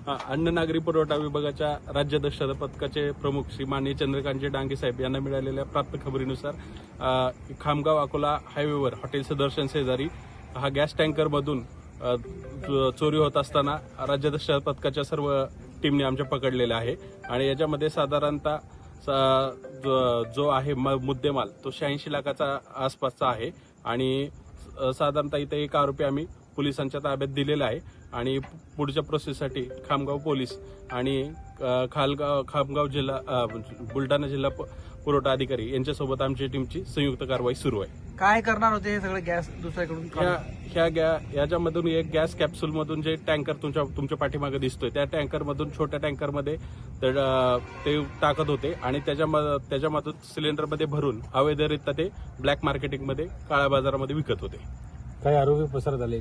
अन्न नागरी पुरवठा विभागाच्या राज्य दक्षता पथकाचे प्रमुख श्री माननीय चंद्रकांतजी डांगे साहेब यांना मिळालेल्या प्राप्त खबरीनुसार खामगाव अकोला हायवेवर हॉटेल सुदर्शन शेजारी हा गॅस टँकरमधून चोरी होत असताना राज्य दक्षता पथकाच्या सर्व टीमने आमच्या पकडलेल्या आहे आणि याच्यामध्ये साधारणतः जो आहे मुद्देमाल तो 86 लाखाचा आसपासचा आहे आणि साधारणतः इथे एक आरोपी आम्ही पोलिसांच्या ताब्यात दिलेला आहे आणि पुढच्या प्रोसेससाठी खामगाव पोलीस आणि खामगाव जिल्हा बुलढाणा जिल्हा पुरवठा अधिकारी यांच्यासोबत आमच्या टीमची संयुक्त कारवाई सुरू आहे. काय करणार होते हे सगळे गॅस दुसऱ्याकडून? याच्यामधून एक गॅस कॅप्सूल मधून जे टँकर तुमच्या पाठीमागे दिसतोय त्या टँकर मधून छोट्या टँकर मध्ये ते टाकत होते आणि त्याच्यामधून सिलेंडरमध्ये भरून अवैधरित्या ते ब्लॅक मार्केटिंग मध्ये काळ्या बाजारामध्ये विकत होते. काही आरोपी पसार झाले?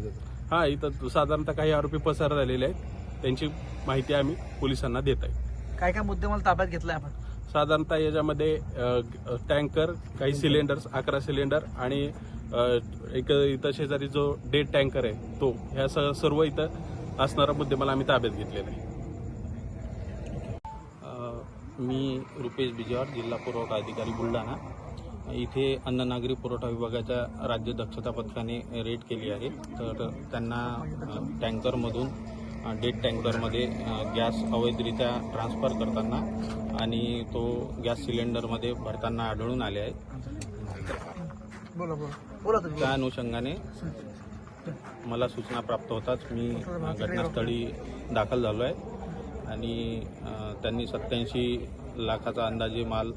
हा, इथं साधारणतः काही आरोपी पसार झालेले आहेत. त्यांची माहिती आम्ही पोलिसांना देत आहे. काय काय मुद्देमाल ताब्यात घेतलाय आपण? साधारणतः याच्यामध्ये टँकर, काही सिलेंडर्स, 11 सिलेंडर आणि एक इथं शेजारी जो डेड टँकर आहे तो, ह्या सर्व इथं असणारा मुद्देमाल आम्ही ताब्यात घेतलेला आहे. मी रुपेश बिजवार, जिल्हा पुरवठा अधिकारी बुलढाणा. इथे अन्न नागरी पुरवठा विभागाच्या राज्य दक्षता पथकाने रेड केली आहे. तर त्यांना टँकरमधून डेड टँकरमध्ये गॅस अवैधरित्या ट्रान्सफर करताना आणि तो गॅस सिलेंडरमध्ये भरताना आढळून आले आहे. त्या अनुषंगाने मला सूचना प्राप्त होताच मी घटनास्थळी दाखल झालो आहे आणि त्यांनी 87 लाखाचा अंदाजे माल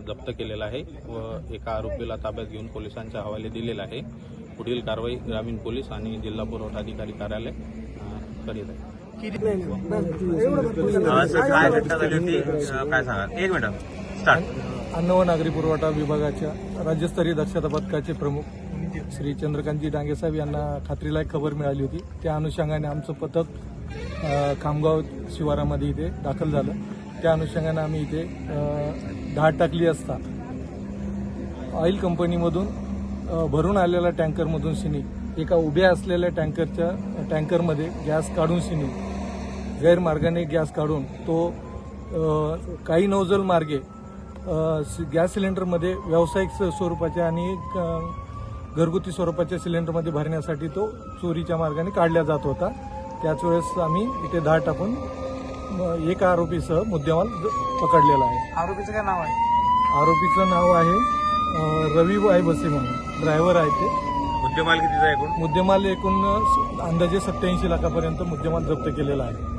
जप्त केलेला आहे व एका आरोपीला ताब्यात घेऊन पोलिसांच्या हवाले दिलेला आहे. पुढील कारवाई ग्रामीण पोलीस आणि जिल्हा पुरवठा अधिकारी कार्यालय करीत आहे. अन्न व नागरी पुरवठा विभागाच्या राज्यस्तरीय दक्षता पथकाचे प्रमुख श्री चंद्रकांतजी डांगे साहेब यांना खात्रीलायक खबर मिळाली होती. त्या अनुषंगाने आमचं पथक खामगाव शिवारामध्ये इथे दाखल झालं. त्या अनुषंगाने आम्ही इथे धाड टाकली असता ऑइल कंपनीमधून भरून आलेल्या टँकरमधून शिनी एका उभ्या असलेल्या टँकरमध्ये गॅस काढून शिनी गैरमार्गाने गॅस काढून तो काही नोझल मार्गे गॅस सिलेंडरमध्ये व्यावसायिक स्वरूपाच्या आणि घरगुती स्वरूपाच्या सिलेंडरमध्ये भरण्यासाठी तो चोरीच्या मार्गाने काढला जात होता. त्याच वेळेस आम्ही इथे धाड टाकून एका आरोपीसह मुद्देमाल पकडलेला आहे. आरोपीचं काय नाव आहे? आरोपीचं नाव आहे रवी बसे म्हणून, ड्रायव्हर आहे ते. मुद्देमाल कितीचा एकूण? मुद्देमाल एकूण अंदाजे 87 लाखापर्यंत मुद्देमाल जप्त केलेला आहे.